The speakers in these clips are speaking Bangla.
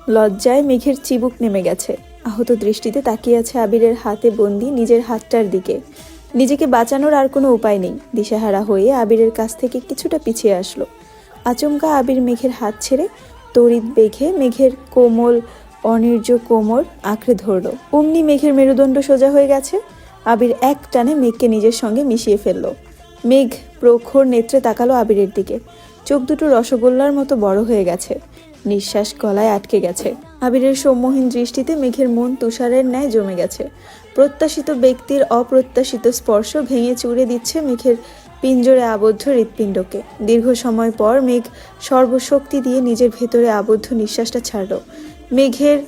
লজ্জায় মেঘের চিবুক নেমে গেছে। আহত দৃষ্টিতে তাকিয়ে আছে আবিরের হাতে বন্দি নিজের হাতটার দিকে। নিজেকে বাঁচানোর আর কোনো উপায় নেই। দিশেহারা হয়ে আবিরের কাছ থেকে কিছুটা পিছিয়ে আসলো। আচমকা আবির মেঘের হাত ছেড়ে তড়িৎ বেগে মেঘের কোমল অনির্য কোমর আঁকড়ে ধরল। অমনি মেঘের মেরুদণ্ড সোজা হয়ে গেছে। আবির এক টানে মেঘকে নিজের সঙ্গে মিশিয়ে ফেলল। মেঘ প্রখর নেত্রে তাকালো আবিরের দিকে। চোখ দুটো রসগোল্লার মতো বড় হয়ে গেছে। নিঃশ্বাস গলায় আটকে গেছে। আবিরের সম্মোহীন দৃষ্টিতে মেঘের মন তুষারের ন্যায় জমে গেছে। প্রত্যাশিত ব্যক্তির অপ্রত্যাশিত স্পর্শ ভেঙে চুরে দিচ্ছে মেঘের পিঞ্জরে আবদ্ধ হৃৎপিণ্ডকে। দীর্ঘ সময় পর মেঘ সর্বশক্তি দিয়ে নিজের ভেতরে আবদ্ধ নিঃশ্বাসটা ছাড়ল। মেঘের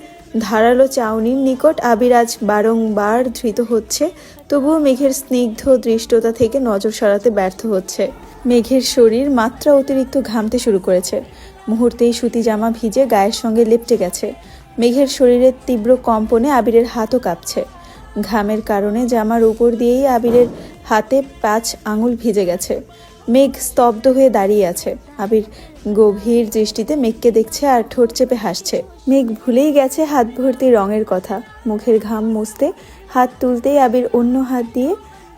ধারালো চাউনির নিকট আবির আজ বারংবার ধৃত হচ্ছে, তবুও মেঘের স্নিগ্ধ দৃষ্টতা থেকে নজর সরাতে ব্যর্থ হচ্ছে। মেঘের শরীর মাত্রা অতিরিক্ত ঘামতে শুরু করেছে। মুহূর্তেই সুতি জামা ভিজে গায়ের সঙ্গে লেপ্টে গেছে। মেঘের শরীরের তীব্র কম্পনে আবিরের হাতও কাঁপছে। ঘামের কারণে জামার উপর দিয়েই আবিরের হাতে 5 আঙুল ভিজে গেছে। মেঘ স্তব্ধ হয়ে দাঁড়িয়ে আছে। আবির গভীর দৃষ্টিতে মেঘকে দেখছে আর ঠোঁট চেপে হাসছে। মেঘ ভুলেই গেছে হাত ভর্তি রঙের কথা। মুখের ঘাম মুছতে হাত তুলতেই আবির অন্য হাত দিয়ে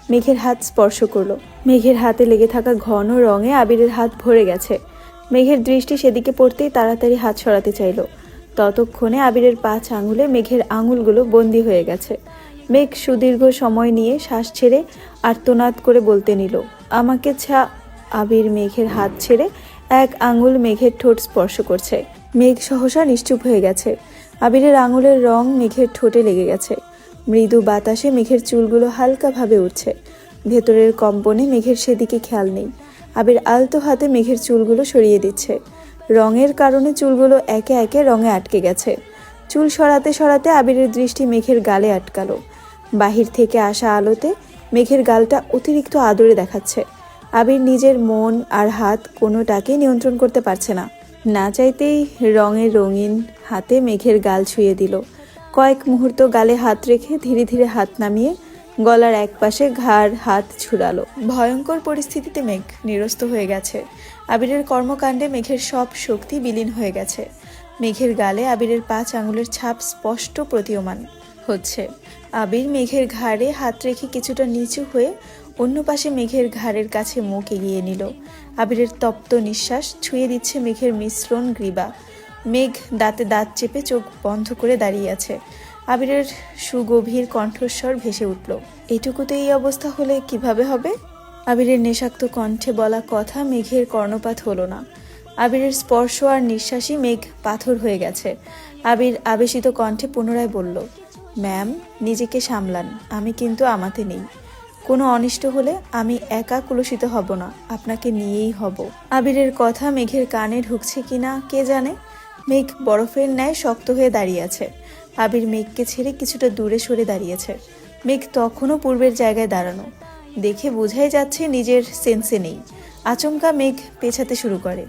মেঘের হাত স্পর্শ করলো। মেঘের হাতে লেগে থাকা ঘন রঙে আবিরের হাত ভরে গেছে। মেঘের দৃষ্টি সেদিকে পড়তেই তাড়াতাড়ি হাত সরাতে চাইল। ততক্ষণে আবিরের 5 আঙুলে মেঘের আঙুলগুলো বন্দী হয়ে গেছে। মেঘ সুদীর্ঘ সময় নিয়ে শ্বাস ছেড়ে আর্তনাদ করে বলতে নিল, আমাকে আবির মেঘের হাত ছেড়ে এক আঙুল মেঘের ঠোঁট স্পর্শ করছে। মেঘ সহসা নিশ্চুপ হয়ে গেছে। আবিরের আঙুলের রং মেঘের ঠোঁটে লেগে গেছে। মৃদু বাতাসে মেঘের চুলগুলো হালকাভাবে উঠছে। ভেতরের কম্পনে মেঘের সেদিকে খেয়াল নেই। আবির আলতো হাতে মেঘের চুলগুলো সরিয়ে দিচ্ছে। রঙের কারণে চুলগুলো একে একে রঙে আটকে গেছে। চুল সরাতে সরাতে আবিরের দৃষ্টি মেঘের গালে আটকালো। বাহির থেকে আসা আলোতে মেঘের গালটা অতিরিক্ত আদরে দেখাচ্ছে। আবির নিজের মন আর হাত কোনোটাকে নিয়ন্ত্রণ করতে পারছে না। না চাইতেই রঙের রঙিন হাতে মেঘের গাল ছুঁয়ে দিল। কয়েক মুহূর্ত গালে হাত রেখে ধীরে ধীরে হাত নামিয়ে গলার একপাশে ঘাড় হাত ছুড়ালো। ভয়ঙ্কর পরিস্থিতিতে মেঘ নিরস্ত হয়ে গেছে। আবিরের কর্মকাণ্ডে মেঘের সব শক্তি বিলীন হয়ে গেছে। মেঘের গালে আবিরের 5 আঙুলের ছাপ স্পষ্ট প্রতীয়মান হচ্ছে। আবির মেঘের ঘাড়ে হাত রেখে কিছুটা নিচু হয়ে অন্য পাশে মেঘের ঘাড়ের কাছে মুখ এগিয়ে নিল। আবিরের তপ্ত নিঃশ্বাস ছুঁয়ে দিচ্ছে মেঘের মিশ্রণ গ্রীবা। মেঘ দাঁতে দাঁত চেপে চোখ বন্ধ করে দাঁড়িয়ে আছে। আবিরের সুগভীর কণ্ঠস্বর ভেসে উঠল, এটুকুতে এই অবস্থা হলে কিভাবে হবে? আবিরের নেশাক্ত কণ্ঠে বলা কথা মেঘের কর্ণপাত হলো না। আবিরের স্পর্শ আর নিঃশ্বাসই মেঘ পাথর হয়ে গেছে। আবির আবেশিত কণ্ঠে পুনরায় বলল, ম্যাম, নিজেকে সামলান, আমি কিন্তু আমাতে নেই। কোনো অনিষ্ট হলে আমি একা কুলসিত হব না, আপনাকে নিয়েই হব। আবিরের কথা মেঘের কানে ঢুকছে কিনা কে জানে। মেঘ বরফের ন্যায় শক্ত হয়ে দাঁড়িয়ে আছে। আবির মেঘকে ছেড়ে কিছুটা দূরে সরে দাঁড়িয়েছে। মেঘ তখনও পূর্বের জায়গায় দাঁড়ানো। দেখে বোঝাই যাচ্ছে নিজের সেন্সে নেই। আচমকা মেঘ পেছাতে শুরু করে।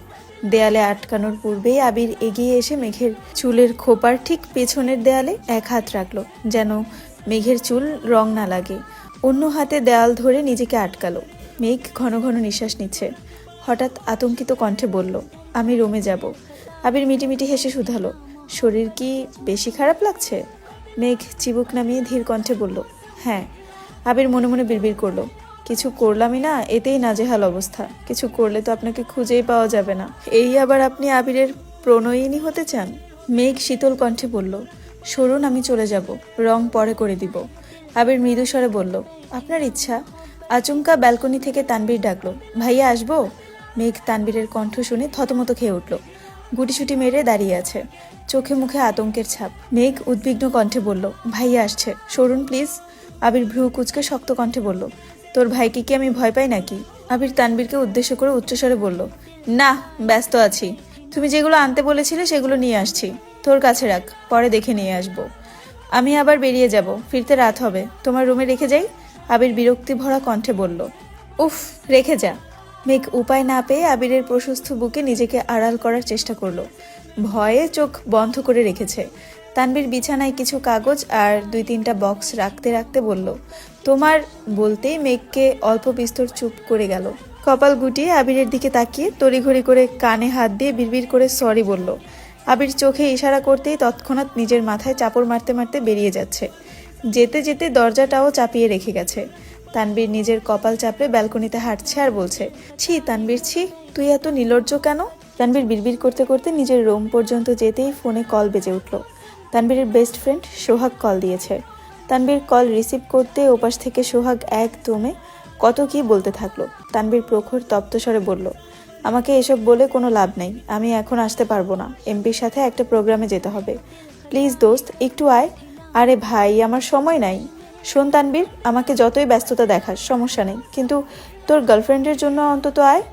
দেয়ালে আটকানোর পূর্বেই আবির এগিয়ে এসে মেঘের চুলের খোপার ঠিক পেছনের দেয়ালে এক হাত রাখলো, যেন মেঘের চুল রং না লাগে। অন্য হাতে দেয়াল ধরে নিজেকে আটকালো। মেঘ ঘন ঘন নিঃশ্বাস নিচ্ছে। হঠাৎ আতঙ্কিত কণ্ঠে বলল, আমি রুমে যাব। আবির মিটিমিটি হেসে শুধালো, শরীর কি বেশি খারাপ লাগছে? মেঘ চিবুক নামিয়ে ধীর কণ্ঠে বলল, হ্যাঁ। আবির মনে মনে বিড়বিড় করলো, কিছু করলামই না, এতেই নাজেহাল অবস্থা। কিছু করলে তো আপনাকে খুঁজেই পাওয়া যাবে না। এই আবার আপনি আবিরের প্রণয়িনী হতে চান? মেঘ শীতল কণ্ঠে বলল, সরুন, আমি চলে যাব, রং পরে করে দিব। আবির মৃদু স্বরে বলল, আপনার ইচ্ছা। আচমকা ব্যালকনি থেকে তানবীর ডাকলো, ভাইয়া আসবো? মেঘ তানবীরের কণ্ঠ শুনে থতমত খেয়ে উঠল। গুটিসুটি মেরে দাঁড়িয়ে আছে, চোখে মুখে আতঙ্কের ছাপ। মেঘ উদ্বিগ্ন কণ্ঠে বলল, ভাইয়া আসছে, সরুন প্লিজ। আবির ভ্রু কুচকে শক্ত কণ্ঠে বলল, তোর ভাইকে কি আমি ভয় পাই নাকি? আবির তানবীরকে উদ্দেশ্য করে উচ্চস্বরে বলল, না, ব্যস্ত আছি। তুমি যেগুলো আনতে বলেছিলে সেগুলো নিয়ে আসছি, তোর কাছে রাখ, পরে দেখে নিয়ে আসবো। আমি আবার বেরিয়ে যাব, ফিরতে রাত হবে, তোমার রুমে রেখে যাই? আবির বিরক্তি ভরা কণ্ঠে বলল, উফ, রেখে যা। মেঘ উপায় না পেয়ে আবিরের প্রশস্ত বুকে নিজেকে আড়াল করার চেষ্টা করলো। ভয়ে চোখ বন্ধ করে রেখেছে। তানবীর বিছানায় কিছু কাগজ আর 2-3টা বক্স রাখতে রাখতে বলল, তোমার। বলতেই মেঘকে অল্প বিস্তর চুপ করে গেল। কপাল গুটিয়ে আবিরের দিকে তাকিয়ে তড়িঘড়ি করে কানে হাত দিয়ে বিড়বিড় করে সরি বলল। আবির চোখে ইশারা করতেই তৎক্ষণাৎ নিজের মাথায় চাপড় মারতে মারতে বেরিয়ে যাচ্ছে। যেতে যেতে দরজাটাও চাপিয়ে রেখে গেছে। তানবীর নিজের কপাল চাপড়ে ব্যালকনিতে হাঁটছে আর বলছে, ছি তানবীর ছি, তুই এত নির্লজ্জ কেন? তানবীর বিড়বিড় করতে করতে নিজের রুম পর্যন্ত যেতেই ফোনে কল বেজে উঠল। তানবীরের বেস্ট ফ্রেন্ড সোহাগ কল দিয়েছে। তানবীর কল রিসিভ করতে ওপাশ থেকে সোহাগ একদমে কত কি বলতে থাকলো। তানবীর প্রখর তপ্ত স্বরে বলল, আমাকে এসব বলে কোনো লাভ নেই, আমি এখন আসতে পারবো না, এমপির সাথে একটা প্রোগ্রামে যেতে হবে, প্লিজ দোস্ত একটু আয়। আরে ভাই আমার সময় নাই। শোন তানবীর, আমাকে যতই ব্যস্ততা দেখাস সমস্যা নেই, কিন্তু তোর গার্লফ্রেন্ডের জন্য অন্তত আয়।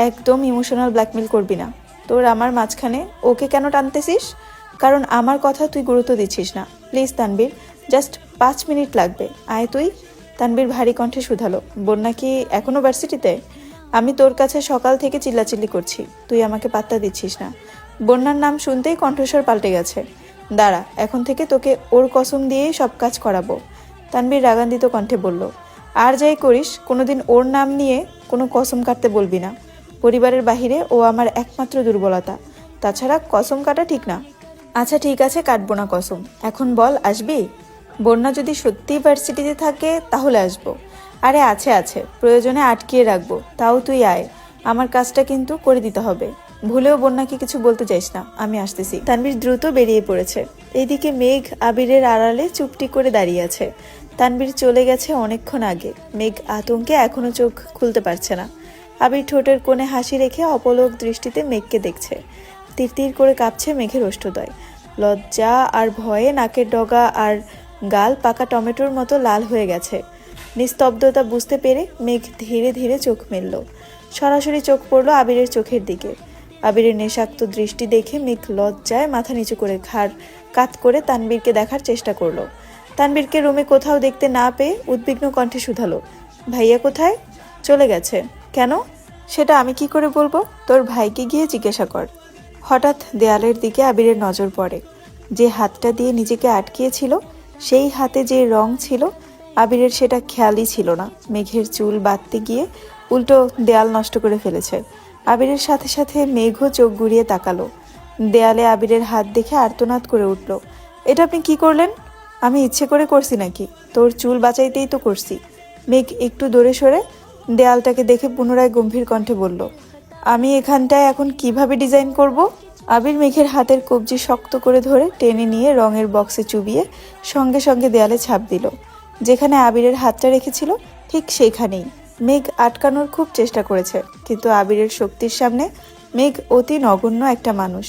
একদম ইমোশনাল ব্ল্যাকমেল করবি না। তোর আমার মাঝখানে ওকে কেন টানতেছিস? কারণ আমার কথা তুই গুরুত্ব দিচ্ছিস না। প্লিজ তানবীর, জাস্ট 5 মিনিট লাগবে, আয় তুই। তানবীর ভারী কণ্ঠে শুধালো, বন্যা কি এখনো ভার্সিটিতে? আমি তোর কাছে সকাল থেকে চিল্লাচিল্লি করছি, তুই আমাকে পাত্তা দিচ্ছিস না। বন্যার নাম শুনতেই কণ্ঠস্বর পাল্টে গেছে। দাঁড়া, এখন থেকে তোকে ওর কসম দিয়েই সব কাজ করাবো। তানবীর রাগান্বিত কণ্ঠে বলল, আর যাই করিস কোনোদিন ওর নাম নিয়ে কোনো কসম কাটতে বলবি না। পরিবারের বাহিরে ও আমার একমাত্র দুর্বলতা, তাছাড়া কসম কাটা ঠিক না। আচ্ছা ঠিক আছে, কাটবো না কসম। এখন বল, আসবি? বন্যা যদি সত্যিই ভার্সিটিতে থাকে তাহলে আসবো। আরে আছে আছে, প্রয়োজনে আটকিয়ে রাখবো, তাও তুই আয়। আমার কাজটা কিন্তু করে দিতে হবে। ভুলেও বন্যাকে কিছু বলতে চাইস না, আমি আসতেছি। তানবীর দ্রুত বেরিয়ে পড়েছে। এইদিকে মেঘ আবিরের আড়ালে চুপটি করে দাঁড়িয়ে আছে। তানবীর চলে গেছে অনেকক্ষণ আগে। মেঘ আতঙ্কে এখনো চোখ খুলতে পারছে না। আবির ঠোঁটের কোণে হাসি রেখে অপলক দৃষ্টিতে মেঘকে দেখছে। তিরতির করে কাঁপছে মেঘের ওষ্ঠদ্বয়। লজ্জা আর ভয়ে নাকের ডগা আর গাল পাকা টমেটোর মতো লাল হয়ে গেছে। নিস্তব্ধতা বুঝতে পেরে মেঘ ধীরে ধীরে চোখ মেলল। সরাসরি চোখ পড়ল আবিরের চোখের দিকে। আবিরের নেশাক্ত দৃষ্টি দেখে মেঘ লজ্জায় মাথা নিচু করে ঘাড় কাত করে তানবীরকে দেখার চেষ্টা করলো। তানবীরকে রুমে কোথাও দেখতে না পেয়ে উদ্বিগ্ন কণ্ঠে শুধালো, ভাইয়া কোথায়? চলে গেছে। কেন? সেটা আমি কি করে বলবো? তোর ভাইকে গিয়ে জিজ্ঞাসা কর। হঠাৎ দেয়ালের দিকে আবিরের নজর পড়ে। যে হাতটা দিয়ে নিজেকে আটকিয়েছিল, সেই হাতে যে রং ছিল, আবিরের সেটা খেয়ালই ছিল না। মেঘের চুল বাঁধতে গিয়ে উল্টো দেয়াল নষ্ট করে ফেলেছে। আবিরের সাথে সাথে মেঘও চোখ ঘুরিয়ে তাকালো। দেয়ালে আবিরের হাত দেখে আর্তনাদ করে উঠল, এটা আপনি কি করলেন? আমি ইচ্ছে করে করছি নাকি? তোর চুল বাঁচাইতেই তো করছি। মেঘ একটু দূরে সরে দেয়ালটাকে দেখে পুনরায় গম্ভীর কণ্ঠে বলল, আমি এখানটায় এখন কিভাবে ডিজাইন করব? আবির মেঘের হাতের কবজি শক্ত করে ধরে টেনে নিয়ে রঙের বক্সে চুবিয়ে সঙ্গে সঙ্গে দেয়ালে ছাপ দিল। যেখানে আবিরের হাতটা রেখেছিল ঠিক সেইখানেই। মেঘ আটকানোর খুব চেষ্টা করেছে, কিন্তু আবিরের শক্তির সামনে মেঘ অতি নগণ্য একটা মানুষ।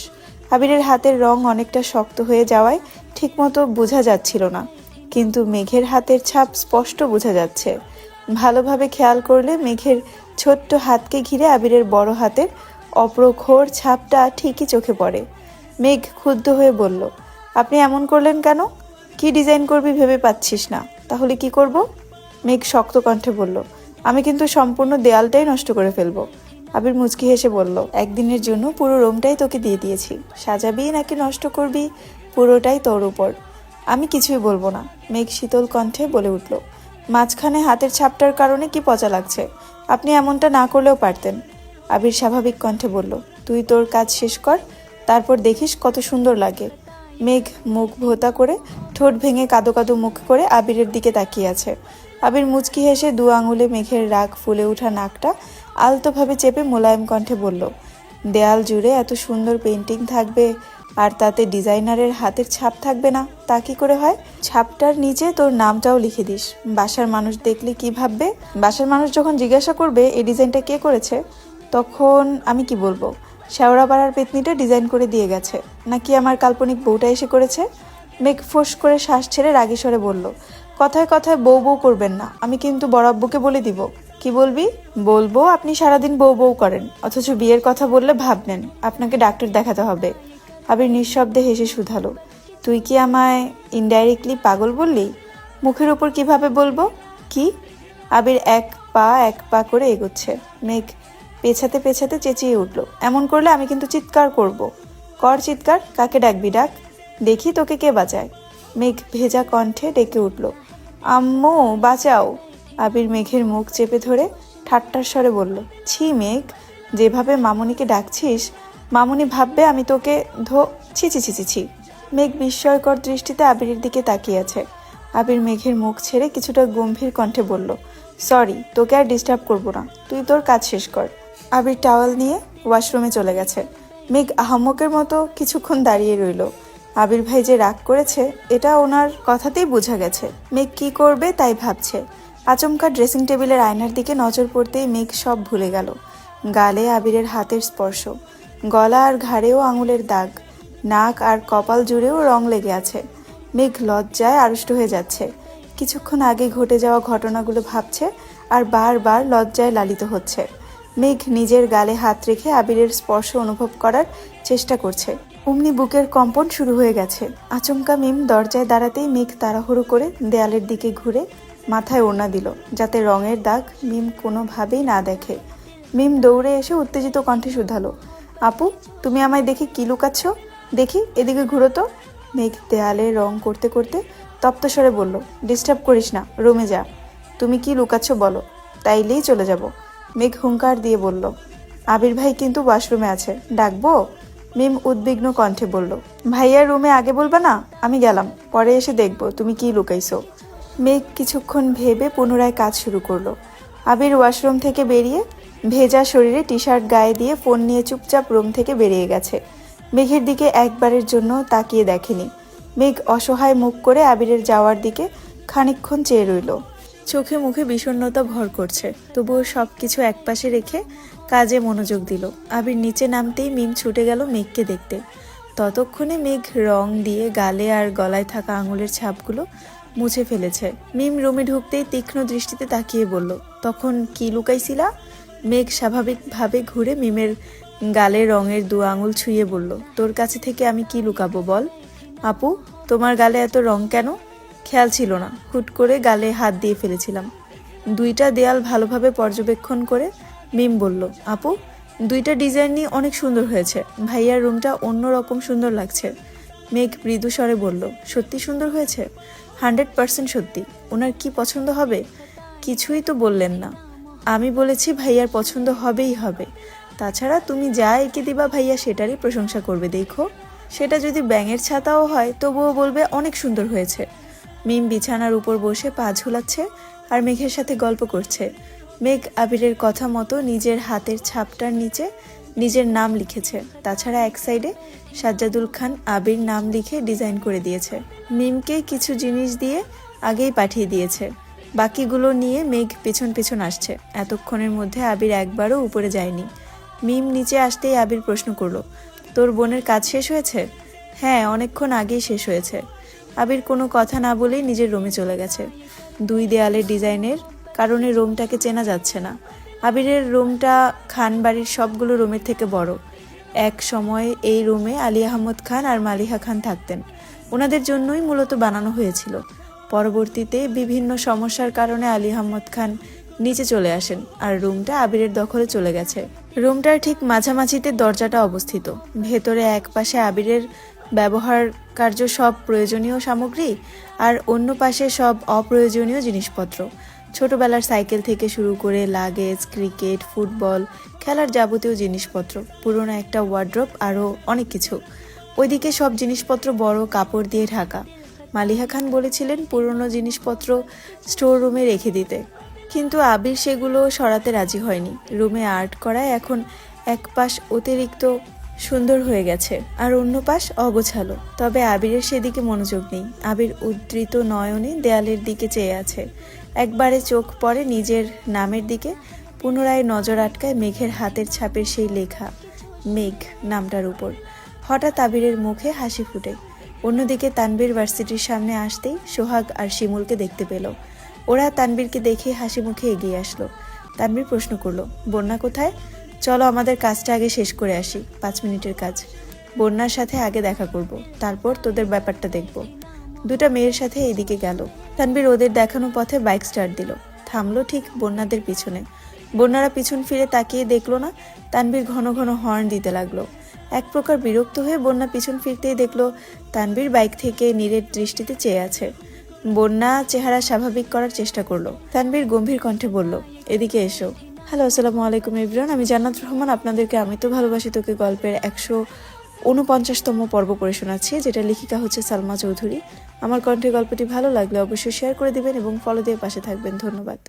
আবিরের হাতের রং অনেকটা শক্ত হয়ে যাওয়ায় ঠিকমতো বোঝা যাচ্ছিল না, কিন্তু মেঘের হাতের ছাপ স্পষ্ট বোঝা যাচ্ছে। ভালোভাবে খেয়াল করলে মেঘের ছোট্ট হাতকে ঘিরে আবিরের বড় হাতের অপ্রখর ছাপটা ঠিকই চোখে পড়ে। মেঘ ক্ষুব্ধ হয়ে বলল, আপনি এমন করলেন কেন? কি ডিজাইন করবি ভেবে পাচ্ছিস না, তাহলে কি করব? মেঘ শক্ত কণ্ঠে বলল, আমি কিন্তু সম্পূর্ণ দেয়ালটাই নষ্ট করে ফেলবো। আবির মুচকি হেসে বলল, একদিনের জন্য পুরো রুমটাই তোকে দিয়ে দিয়েছি, সাজাবি নাকি নষ্ট করবি পুরোটাই তোর উপর। আমি কিছুই বলবো না। মেঘ শীতল কণ্ঠে বলে উঠল, মাঝখানে হাতের ছাপটার কারণে কি পচা লাগছে? আপনি এমনটা না করলেও পারতেন। আবির স্বাভাবিক কণ্ঠে বলল, তুই তোর কাজ শেষ কর, তারপর দেখিস কত সুন্দর লাগে। মেঘ মুখ ভোঁতা করে ঠোঁট ভেঙে কাদো কাদো মুখ করে আবিরের দিকে তাকিয়ে আছে। আবির মুচকি হেসে 2 আঙুলে মেঘের রাগ ফুলে ওঠা নাকটা আলতোভাবে চেপে মোলায়েম কণ্ঠে বলল, দেয়াল জুড়ে এত সুন্দর পেন্টিং থাকবে আর তাতে ডিজাইনারের হাতের ছাপ থাকবে না, তা কি করে হয়? ছাপটার নিচে তোর নামটাও লিখে দিস। বাসার মানুষ দেখলে কি ভাববে? বাসার মানুষ যখন জিজ্ঞাসা করবে এই ডিজাইনটা কে করেছে, তখন আমি কি বলবো? শেওড়াপাড়ার পেতনিটা ডিজাইন করে দিয়ে গেছে, নাকি আমার কাল্পনিক বউটা এসে করেছে? মেঘ ফোঁস করে শ্বাস ছেড়ে রাগী স্বরে বলল, কথায় কথায় বউ বউ করবেন না, আমি কিন্তু বড় আব্বুকে বলে দিব। কি বলবি? বলবো আপনি সারাদিন বউ বউ করেন, অথচ বিয়ের কথা বললে ভাব নেন আপনাকে ডাক্তার দেখাতে হবে। আবির নিঃশব্দে হেসে শুধালো, তুই কি আমায় ইনডাইরেক্টলি পাগল বললি? মুখের উপর কিভাবে বলবো? কি? আবির এক পা করে এগোচ্ছে। মেঘ পেছাতে পেছাতে চেঁচিয়ে উঠল, এমন করলে আমি কিন্তু চিৎকার করব। কর চিৎকার, কাকে ডাকবি ডাক, দেখি তোকে কে বাঁচায়। মেঘ ভেজা কণ্ঠে ডেকে উঠল, আম্মু বাঁচাও। আবির মেঘের মুখ চেপে ধরে ঠাট্টার স্বরে বলল, ছি মেঘ, যেভাবে মামুনিকে ডাকছিস মামুনি ভাববে আমি তোকে ছি ছি ছি ছি ছি। মেঘ বিস্ময়কর দৃষ্টিতে আবিরের দিকে তাকিয়ে আছে। আবির মেঘের মুখ ছেড়ে কিছুটা গম্ভীর কণ্ঠে বলল, সরি, তোকে আর ডিস্টার্ব করবো না, তুই তোর কাজ শেষ কর। আবির টাওয়াল নিয়ে ওয়াশরুমে চলে গেছে। মেঘ আহাম্মকের মতো কিছুক্ষণ দাঁড়িয়ে রইল। আবির ভাই যে রাগ করেছে এটা ওনার কথাতেই বোঝা গেছে। মেঘ কি করবে তাই ভাবছে। আচমকা ড্রেসিং টেবিলের আয়নার দিকে নজর পড়তেই মেঘ সব ভুলে গেল। গালে আবিরের হাতের স্পর্শ, গলা আর ঘাড়েও আঙুলের দাগ, নাক আর কপাল জুড়েও রং লেগে আছে। মেঘ লজ্জায় আড়ষ্ট হয়ে যাচ্ছে। কিছুক্ষণ আগে ঘটে যাওয়া ঘটনাগুলো ভাবছে আর বারবার লজ্জায় লালিত হচ্ছে। মেঘ নিজের গালে হাত রেখে আবিরের স্পর্শ অনুভব করার চেষ্টা করছে। অমনি বুকের কম্পন শুরু হয়ে গেছে। আচমকা মিম দরজায় দাঁড়াতেই মেঘ তাড়াহুড়ো করে দেয়ালের দিকে ঘুরে মাথায় ওড়না দিল, যাতে রঙের দাগ মিম কোনোভাবেই না দেখে। মিম দৌড়ে এসে উত্তেজিত কণ্ঠে শুধালো, আপু, তুমি আমায় দেখে কি লুকাচ্ছ? দেখি, এদিকে ঘুরো তো। মেঘ দেয়ালে রং করতে করতে তপ্ত স্বরে বলল, ডিস্টার্ব করিস না, রুমে যা। তুমি কি লুকাচ্ছ বলো, তাইলেই চলে যাব। মেঘ হুঙ্কার দিয়ে বলল, আবির ভাই কিন্তু ওয়াশরুমে আছে, ডাকবো? মিম উদ্বিগ্ন কণ্ঠে বলল, ভাইয়ার রুমে আগে বলবা না? আমি গেলাম, পরে এসে দেখবো তুমি কি লুকাইছো। মেঘ কিছুক্ষণ ভেবে পুনরায় কাজ শুরু করলো। আবির ওয়াশরুম থেকে বেরিয়ে ভেজা শরীরে টি শার্ট গায়ে দিয়ে ফোন নিয়ে চুপচাপ রুম থেকে বেরিয়ে গেছে। মেঘের দিকে একবারের জন্য তাকিয়ে দেখেনি। মেঘ অসহায় মুখ করে আবিরের যাওয়ার দিকে খানিকক্ষণ চেয়ে রইল। চোখে মুখে বিষণ্ণতা ভর করছে, তবুও সব কিছু একপাশে রেখে কাজে মনোযোগ দিল। আবির নিচে নামতেই মিম ছুটে গেল মেঘকে দেখতে। ততক্ষণে মেঘ রং দিয়ে গালে আর গলায় থাকা আঙুলের ছাপগুলো মুছে ফেলেছে। মিম রুমে ঢুকতেই তীক্ষ্ণ দৃষ্টিতে তাকিয়ে বলল, তখন কি লুকাইছিলা? মেঘ স্বাভাবিকভাবে ঘুরে মিমের গালে রঙের 2 আঙুল ছুঁয়ে বলল, তোর কাছে থেকে আমি কি লুকাবো বল? আপু, তোমার গালে এত রং কেন? খেয়াল ছিল না, হুট করে গালে হাত দিয়ে ফেলেছিলাম। 2টা দেয়াল ভালোভাবে পর্যবেক্ষণ করে মিম বলল, আপু, 2টা ডিজাইনই অনেক সুন্দর হয়েছে, ভাইয়ার রুমটা অন্যরকম সুন্দর লাগছে। মেঘ মৃদু স্বরে বলল, সত্যি সুন্দর হয়েছে? 100% সত্যি। ওনার কি পছন্দ হবে? কিছুই তো বললেন না। আমি বলেছি ভাইয়ার পছন্দ হবেই হবে। তাছাড়া তুমি যা এঁকে দিবা ভাইয়া সেটারই প্রশংসা করবে, দেখো। সেটা যদি ব্যাঙের ছাতাও হয় তবুও বলবে অনেক সুন্দর হয়েছে। মিম বিছানার উপর বসে পা ঝুলাচ্ছে আর মেঘের সাথে গল্প করছে। মেঘ আবিরের কথা মতো নিজের হাতের ছাপটার নিচে নিজের নাম লিখেছে। তাছাড়া এক সাইডে সাজ্জাদুল খান আবির নাম লিখে ডিজাইন করে দিয়েছে। মিমকে কিছু জিনিস দিয়ে আগেই পাঠিয়ে দিয়েছে। বাকিগুলো নিয়ে মেঘ পেছন পেছন আসছে। এতক্ষণের মধ্যে আবির একবারও উপরে যায়নি। মিম নিচে আসতেই আবির প্রশ্ন করলো, তোর বোনের কাজ শেষ হয়েছে? হ্যাঁ, অনেকক্ষণ আগেই শেষ হয়েছে। আবির কোনো কথা না বলেই নিজের রুমে চলে গেছে। 2 দেয়ালের ডিজাইনের কারণে রুমটাকে চেনা যাচ্ছে না। আবিরের রুমটা খান বাড়ির সবগুলো রুমের থেকে বড়। এক সময় এই রুমে আলী আহমদ খান আর মালিহা খান থাকতেন। ওনাদের জন্যই মূলত বানানো হয়েছিল। পরবর্তীতে বিভিন্ন সমস্যার কারণে আলী আহমদ খান নিচে চলে আসেন আর রুমটা আবিরের দখলে চলে গেছে। রুমটার ঠিক মাঝামাঝিতে দরজাটা অবস্থিত। ভেতরে এক পাশে আবিরের ব্যবহার কার্য সব প্রয়োজনীয় সামগ্রী আর অন্য পাশে সব অপ্রয়োজনীয় জিনিসপত্র। ছোটবেলার সাইকেল থেকে শুরু করে লাগেজ, ক্রিকেট, ফুটবল, খেলার যাবতীয় জিনিসপত্র, পুরনো একটা ওয়ার্ড্রোব, আরও অনেক কিছু। ওইদিকে সব জিনিসপত্র বড় কাপড় দিয়ে ঢাকা। মালিহা খান বলেছিলেন পুরনো জিনিসপত্র স্টোর রুমে রেখে দিতে, কিন্তু আবির সেগুলো সরাতে রাজি হয়নি। রুমে আর্ট করায় এখন এক পাশ অতিরিক্ত সুন্দর হয়ে গেছে আর অন্য পাশ অগোছালো। তবে আবিরের সেদিকে মনোযোগ নেই। আবির উদ্ধৃত নয়নে দেয়ালের দিকে চেয়ে আছে। একবারে চোখ পড়ে নিজের নামের দিকে। পুনরায় নজর আটকায় মেঘের হাতের ছাপের সেই লেখা মেঘ নামটার উপর। হঠাৎ আবিরের মুখে হাসি ফুটে। অন্যদিকে তানবীর ভার্সিটির সামনে আসতেই সোহাগ আর শিমুলকে দেখতে পেল। ওরা তানবীরকে দেখে হাসি মুখে এগিয়ে আসলো। তানবীর প্রশ্ন করলো, বন্যা কোথায়? চলো আমাদের কাজটা আগে শেষ করে আসি, 5 মিনিটের কাজ। বন্যার সাথে আগে দেখা করব, তারপর তোদের ব্যাপারটা দেখব। 2টা মেয়ের সাথে এইদিকে গেল। তানবীর ওদের দেখানো পথে বাইক স্টার্ট দিল। থামলো ঠিক বন্যাদের পিছনে। বন্যারা পিছন ফিরে তাকিয়ে দেখলো না। তানবীর ঘন ঘন হর্ন দিতে লাগলো। এক প্রকার বিরক্ত হয়ে বন্যা পিছন ফিরতেই দেখলো তানবীর বাইক থেকে নীরের দৃষ্টিতে চেয়ে আছে। বন্যা চেহারা স্বাভাবিক করার চেষ্টা করলো। তানবীর গম্ভীর কণ্ঠে বলল, এদিকে এসো। হ্যালো, আসসালামু আলাইকুম এভরিওয়ান। আমি জান্নাত রহমান আপনাদেরকে আমি তো ভালোবাসি তোকে গল্পের 149তম পর্ব পড়ে শোনাচ্ছি, যেটা লেখিকা হচ্ছে সালমা চৌধুরী। আমার কণ্ঠে গল্পটি ভালো লাগলে অবশ্যই শেয়ার করে দিবেন এবং ফলো দিয়ে পাশে থাকবেন। ধন্যবাদ।